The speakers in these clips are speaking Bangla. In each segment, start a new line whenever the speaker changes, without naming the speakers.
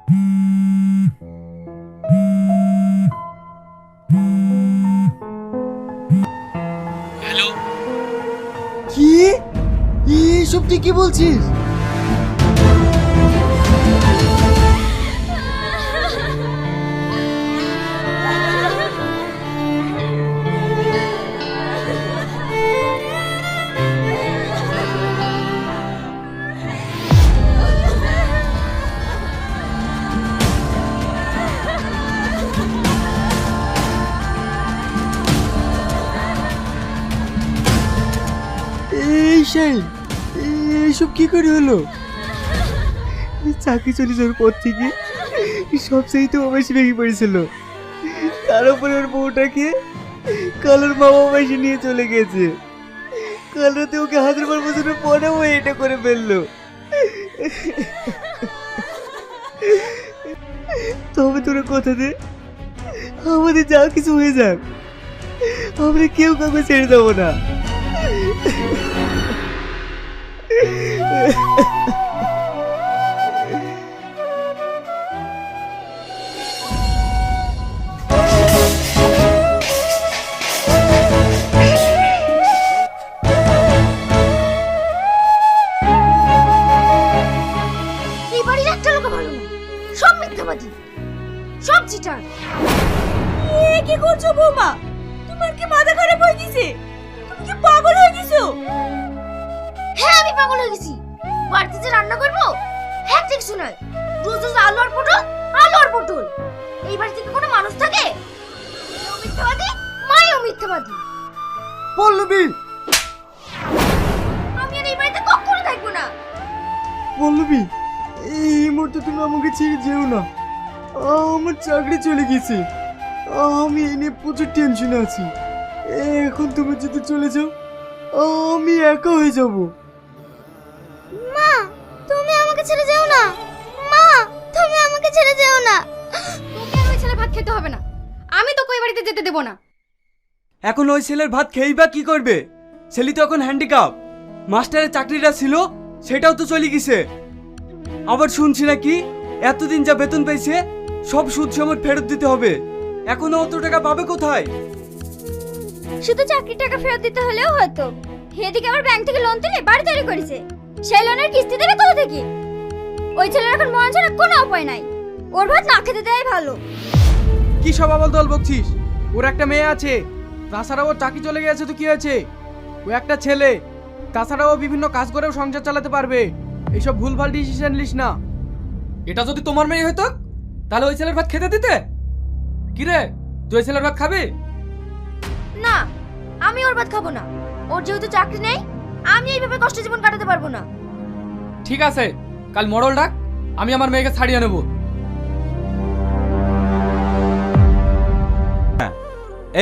হ্যালো,
কি এইসব তুই কি বলছিস? এইসব কি করে হলো? চাকরি চলে যাওয়ার পর থেকে সব সেই তো অবশ্যই ভেঙে পড়েছিল। তার উপরে ওর বউটাকে কালোর বাবা মাসে নিয়ে চলে গেছে। কাল রাতে ওকে হাজার বার বছরের পরেও এটা করে ফেললো। তবে তোরা কথা দে, আমাদের যা কিছু হয়ে যাক, আমরা কেউ কাউকে ছেড়ে দেবো না।
এই বাড়ির একটা লোক ভালো না, সব মিথ্যাবাদী, সব চিটার। কি করছো বৌমা? তোমার কি মাথা খারাপ হয়ে গেছে? তুমি কি পাগল হয়ে গেছো? হ্যাঁ, আমি পাগল হয়ে গেছি। বাড়িতে যে রান্না করবো হ্যাঁ ঠিক শোনায়, রোজ রোজ আলু আর পটল, আলু আর পটল। এই বাড়িতে কি কোনো মানুষ থাকে? এও মিথ্যাবাদী, মায়েও মিথ্যাবাদী।
পল্লবী,
আমি আর এই বাড়িতে কখনো থাকবো না।
পল্লবী, এই মুহূর্তে তুমি আমাকে ছেড়ে যেও না। আমার চাকরি চলে গেছে, আমি এই নিয়ে প্রচুর টেনশনে আছি। এখন তুমি যদি চলে যাও, আমি একা হয়ে যাব।
মা, তুমি আমাকে ছেড়ে যেও না। মা, তুমি আমাকে ছেড়ে যেও না। তোকে আর ওই ছেলে ভাত খেতে হবে না। আমি তোকে ওই বাড়িতে যেতে দেব না।
এখন ওই ছেলের ভাত খেয়েই বা কি করবে? ছেলে তো এখন হ্যান্ডিক্যাপ। মাস্টারের চাকরিটা ছিল সেটাও তো চলে গেছে। আবার শুনছি নাকি এতদিন যা বেতন পেয়েছে সব সুদ সমেত ফেরত দিতে হবে। এখনো অত টাকা পাবে কোথায়?
শুধু চাকরির টাকা ফেরত দিতে হলেও হতো। এদিকে আবার ব্যাংক থেকে লোন তুলে বাড়ি তৈরি করেছে, সেই লোনের কিস্তি দেবে কোথা থেকে? ওই ছেলের এখন মরণ ছাড়া কোনো উপায় নাই। ওর ভাত না খেতে দেওয়াই ভালো।
কি সব আবল দল বকছিস? ওর একটা মেয়ে আছে, তাছাড়া ওর চাকরি চলে গেছে তো কি হয়েছে? ও একটা ছেলে, তাছাড়া ও বিভিন্ন কাজ করেও সংসার চালাতে পারবে। এইসব ভুলভাল ডিসিশন নিস না।
এটা যদি তোমার মেয়ে হতো তাহলে ওই ছেলের ভাত খেতে দিতে? কি রে, তুই ওই ছেলের ভাত খাবি?
না, আমি ওর ভাত খাবো না। ওর যেহেতু চাকরি নেই, আমি এইভাবে কষ্ট জীবন কাটাতে পারবো না।
ঠিক আছে, কাল মরল ডাক, আমি আমার মেয়েকে ছাড়িয়ে নেব।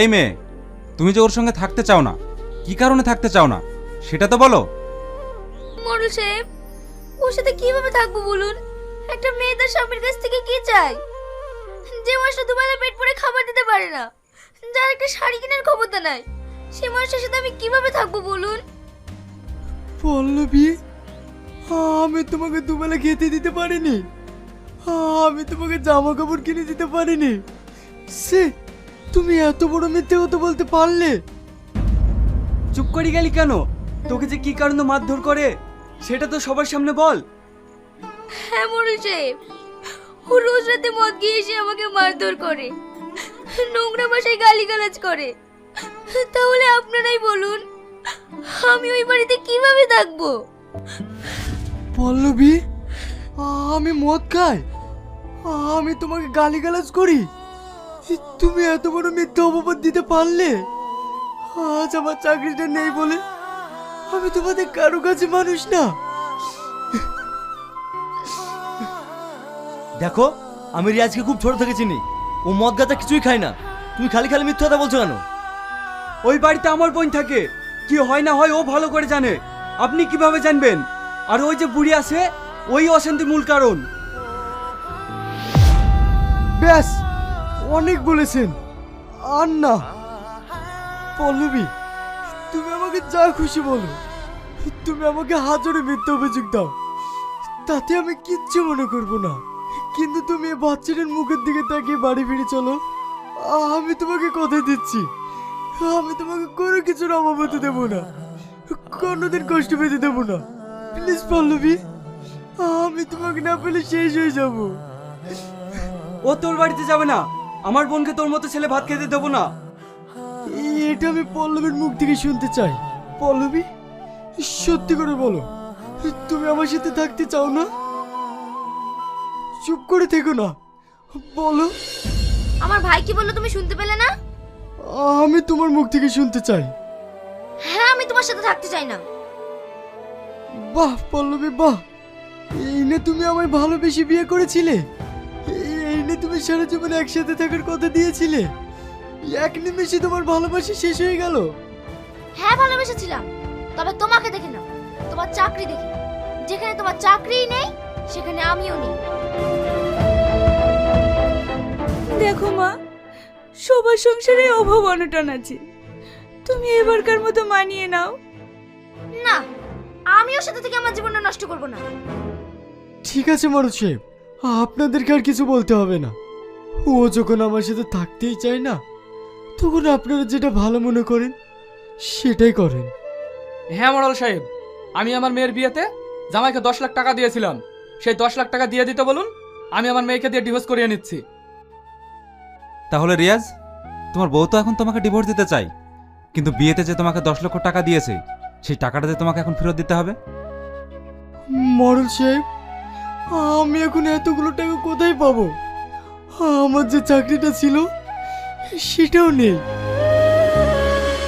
এই মেয়ে, তুমি যে ওর সঙ্গে থাকতে চাও না, কি কারণে থাকতে চাও না সেটা তো বলো।
মোড়ল সাহেব, ওর সাথে কিভাবে থাকবো বলুন? একটা মেয়ে তার স্বামীর কাছ থেকে কি চায়? যে মানুষটা দুবেলা পেট ভরে খাবার দিতে পারে না, যার একটা শাড়ি কেনার ক্ষমতা নাই, সেই মানুষটার সাথে আমি কিভাবে থাকবো বলুন?
পল্লবী, আমি তোমাকে দুবেলা খেতে দিতে পারিনি, আমি তোমাকে জামা কাপড় কিনে দিতে পারিনি, সে তুমি এত বড় মিথ্যে কথা বলতে পারলে?
চুপ করে গেলি কেন? তোকে যে কি কারণে মারধর করে সেটা তো সবার সামনে বল।
হ্যাঁ মোড়ল সাহেব, ও রোজ রাতে মদ গিয়ে এসে আমাকে মারধর করে, নোংরা ভাষায় গালিগালাজ করে। তাহলে আপনারাই বলুন, আমি ওই বাড়িতে কিভাবে থাকবো?
পল্লবী, আমি মদ খাই, আমি তোমাকে গালিগালাজ করি, তুমি এত বড় মিথ্যা অপবাদ দিতে পারলে? আজ আমার চাকরিটা নেই বলে আমি তোমাদের কারো কাছে মানুষ না।
দেখো, আমি রিয়াজকে খুব ছোট থেকে চিনি। ও মদ গাঁজা কিছুই খায় না। তুমি খালি খালি মিথ্যা কথা বলছো কেন?
ওই বাড়িতে আমার বোন থাকে, কি হয় না হয় ও ভালো করে জানে। আপনি কিভাবে জানবেন? আর ওই যে বুড়ি আছে, ওই অশান্তির মূল কারণ।
ব্যাস, অনেক বলেছেন, আর না। পল্লবী, তুমি আমাকে যা খুশি বলো, তুমি আমাকে হাজারে মিথ্যা অভিযোগ দাও, তাতে আমি কিচ্ছু মনে করব না। কিন্তু তুমি এই বাচ্চাটার মুখের দিকে তাকিয়ে বাড়ি ফিরে চলো। আমি তোমাকে কথা দিচ্ছি, আমি তোমাকে কোনো কিছুর অভাব হতে দেবো না, কোনোদিন কষ্ট পেতে দেবো না। প্লিজ পল্লবী, আমি তোমাকে না পেলে শেষ হয়ে যাব।
ও তোর বাড়িতে যাবে না, আমার বোনকে তোর মতো ছেলে ভাত খেতে দেবো না।
এটা আমি পল্লবীর মুখ থেকে শুনতে চাই। পল্লবী, সত্যি করে বলো, তুমি আমার সাথে থাকতে চাও না? চুপ করে থেকো না, বলো।
আমার ভাই কি বললো তুমি শুনতে পেলে না?
আমি তোমার মুখ থেকে শুনতে চাই।
হ্যাঁ, আমি তোমার সাথে থাকতে চাই না।
বাহ পল্লবী বাহ, এই না তুমি আমায় ভালোবেসে বিয়ে করেছিলে, এই না তুমি সারা জীবন একসাথে থাকার কথা দিয়েছিলে, এক নিমেষে তোমার ভালোবাসা শেষ হয়ে গেল।
হ্যাঁ, ভালোবেসেছিলাম, তবে তোমাকে দেখে না, তোমার চাকরি দেখে। যেখানে তোমার চাকরিই নেই সেখানে আমিও নেই।
দেখো মা, সবার সংসারে অভাব অনটন আছে, তুমি এবারকার মতো মানিয়ে নাও।
না, আমি ওর সাথে থেকে আমার জীবনটা নষ্ট করব না।
ঠিক আছে মারুত সাহেব, আপনাদেরকে আর কিছু বলতে হবে না। ও যখন আমার সাথে থাকতেই চায় না, তখন আপনারা যেটা ভালো মনে করেন সেটাই করেন।
হ্যাঁ মোড়ল সাহেব, আমি আমার মেয়ের বিয়েতে জামাইকে 10 লাখ টাকা দিয়েছিলাম, সেই 10 লাখ টাকা দিয়ে দিতে বলুন, আমি আমার মেয়েকে দিয়ে ডিভোর্স করিয়ে নিচ্ছি।
তাহলে রিয়াজ, তোমার বউ তো এখন তোমাকে ডিভোর্স দিতে চাই, কিন্তু বিয়েতে যে তোমাকে 10 লক্ষ টাকা দিয়েছে সেই টাকাটা যে তোমাকে এখন ফেরত দিতে হবে।
মরল সাহেব, আমি এখন এতগুলো টাকা কোথায় পাবো? আমার যে চাকরিটা ছিল সেটাও নেই।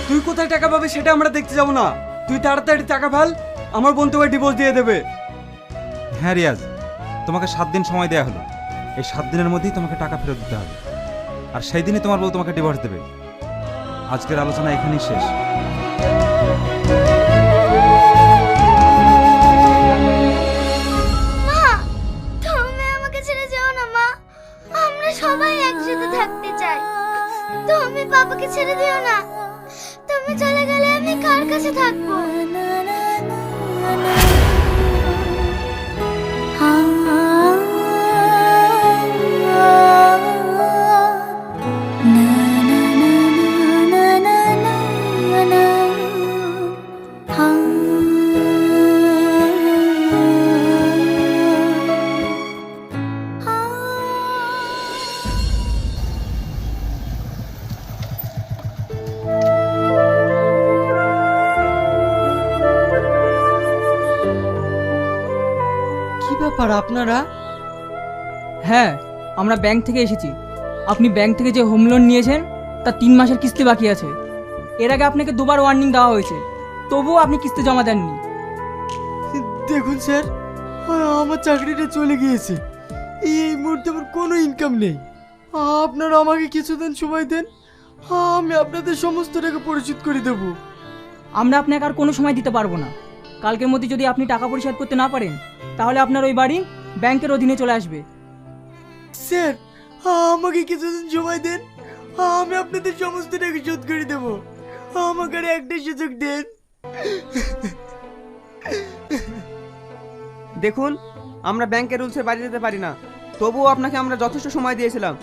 তুই কোথায় টাকা পাবে সেটা আমরা দেখতে যাবো না, তুই তাড়াতাড়ি টাকা ফেল, আমার বোন তোকে ডিভোর্স দিয়ে দেবে।
হ্যাঁ রিয়াজ, তোমাকে 7 দিন সময় দেওয়া হলো, এই 7 দিনের মধ্যেই তোমাকে টাকা ফেরত দিতে হবে, আর সেই দিনই তোমার বউ তোমাকে ডিভোর্স দেবে। আজকের আলোচনা এখানেই শেষ।
মা, তুমি আমাকে ছেড়ে যেও না মা, আমরা সবাই একসাথে থাকতে চাই। তুমি বাবাকে ছেড়ে দিও না, তুমি চলে গেলে আমি কার কাছে থাকবো?
কি ব্যাপার আপনারা?
হ্যাঁ, আমরা ব্যাংক থেকে এসেছি। আপনি ব্যাংক থেকে যে হোম লোন নিয়েছেন তা 3 মাসের কিস্তি বাকি আছে। এর আগে আপনাকে 2বার ওয়ার্নিং দেওয়া হয়েছে, তবুও আপনি কিস্তি জমা দেননি।
দেখুন স্যার, আমার চাকরিটা চলে গিয়েছে, এই মুহূর্তে আমার কোনো ইনকাম নেই। আপনারা আমাকে কিছুদিন সময় দেন, আমি আপনাদের সমস্ত টাকা পরিশোধ করে দেব।
আমরা আপনাকে আর কোনো সময় দিতে পারবো না। কালকের মধ্যে যদি আপনি টাকা পরিশোধ করতে না পারেন, তাহলে আপনার ওই বাড়ি ব্যাংকের অধীনে চলে আসবে।
স্যার, আমাকে কিছুদিন সময় দেন, আমি আপনাদের সমস্ত টাকা শোধ করে দেব। আমাকে আর একটা সুযোগ দেন।
দেখুন, আমরা ব্যাংকের রুলসের বাইরে যেতে পারি না, তবুও আপনাকে আমরা যথেষ্ট সময় দিয়েছিলাম,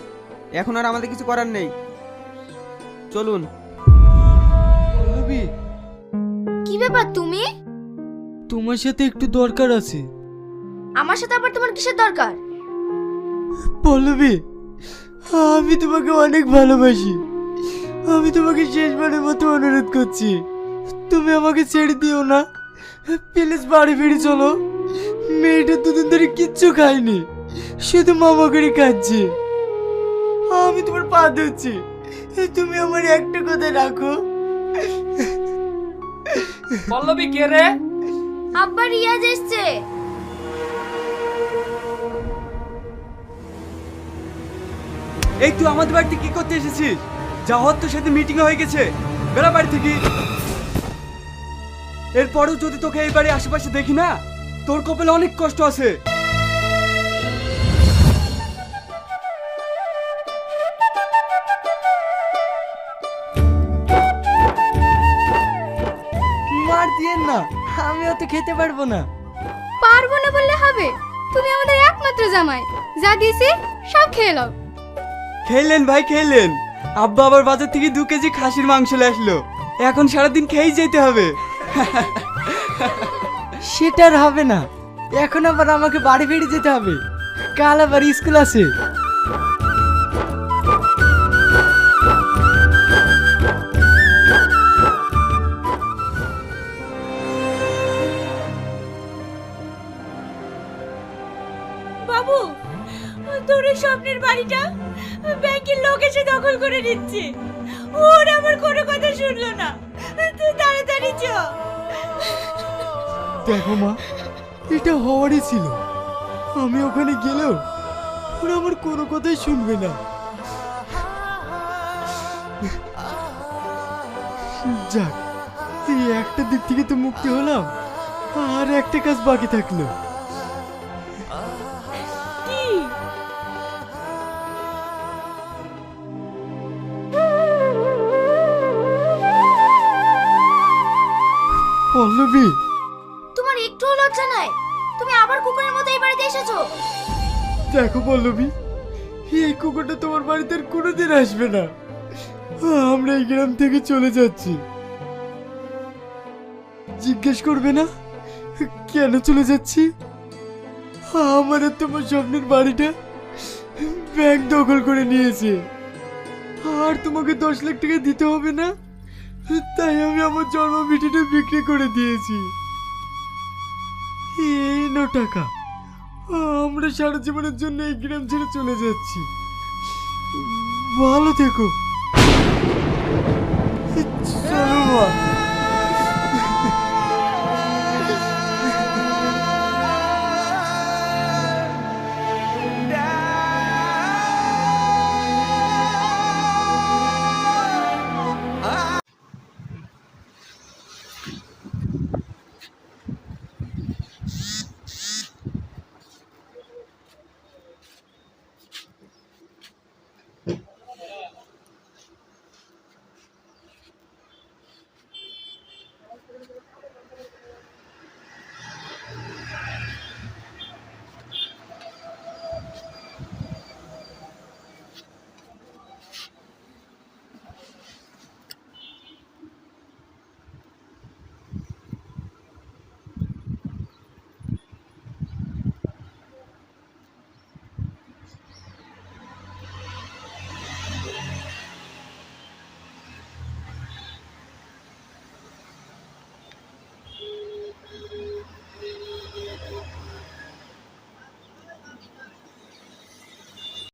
এখন আর আমাদের কিছু করার নেই। চলুন।
পল্লবী,
কি ব্যাপার তুমি?
তোমার সাথে একটু দরকার আছে।
আমার সাথে আবার তোমার কিসের দরকার?
পল্লবী, আমি তোমাকে অনেক ভালোবাসি, আমি তোমাকে শেষবারের মতো অনুরোধ করছি, তুমি আমাকে ছেড়ে দিও না, প্লিজ বাড়ি ফিরে চলো। মেয়েটা দুদিন ধরে কিচ্ছু খায়নি, শুধু মামা করে খাচ্ছে। আমি তোমার পা ধরছি, তুমি আমার একটা কথা রাখো।
পল্লবী কে রে?
আব্বা, রিয়াজ এসছে।
এই তুই আমাদের বাড়িতে কি করতে এসেছিস? যা হওয়ার তো সেদিন মিটিং হয়ে গেছে, বেড়া বাড়ি থেকে। এরপরেও যদি তোকে এই বাড়ির আশেপাশে দেখি না, তোর কপালে অনেক কষ্ট আছে।
মার দিয়েন না, আমি অত খেতে পারবো না।
পারবো না বললে হবে? তুমি আমাদের একমাত্র জামাই, যা দিয়েছি সব খেয়ে নাও।
খেলেন ভাই খেলেন, আব্বা আবার বাজার থেকে 2 কেজি খাসির মাংস নিয়ে আসলো, এখন সারাদিন খেয়েই যেতে হবে।
সেটা আর হবে না, এখন আবার আমাকে বাড়ি ফিরে যেতে হবে, কাল আবার স্কুল আছে।
বাবু, তোর এই স্বপ্নের বাড়িটা ব্যাংকের লোক এসে দখল করে নিচ্ছে। ওর আমার কোনো কথা শুনলো না, তুই তাড়াতাড়ি চ।
দেখো মা, এটা হওয়ারই ছিল, আমি ওখানে গেলেও ওরা আমার কোনো কথাই শুনবে না। যাক, এই একটা দিক থেকে তো মুক্তি হলাম, আর একটা কাজ বাকি থাকলো।
কি?
পল্লবী,
তোমার একটুও লজ্জা নাই? তুমি আবার কুকুরের মতো এই বাড়িতে এসেছো।
দেখো পল্লবী, এই কুকুরটা তোমার বাড়িতে আর কোনোদিন আসবে না, আমরা এই গ্রাম থেকে চলে যাচ্ছি। জিজ্ঞেস করবে না কেন চলে যাচ্ছি? আমার আর তোমার স্বপ্নের বাড়িটা ব্যাংক দখল করে নিয়েছে, আর তোমাকে 10 লাখ টাকা দিতে হবে না, তাই আমি আমার জন্ম ভিটিটা বিক্রি করে দিয়েছি। এই নাও টাকা, আমরা সারা জীবনের জন্য এই গ্রাম ছেড়ে চলে যাচ্ছি। ভালো থেকো। চলো মা।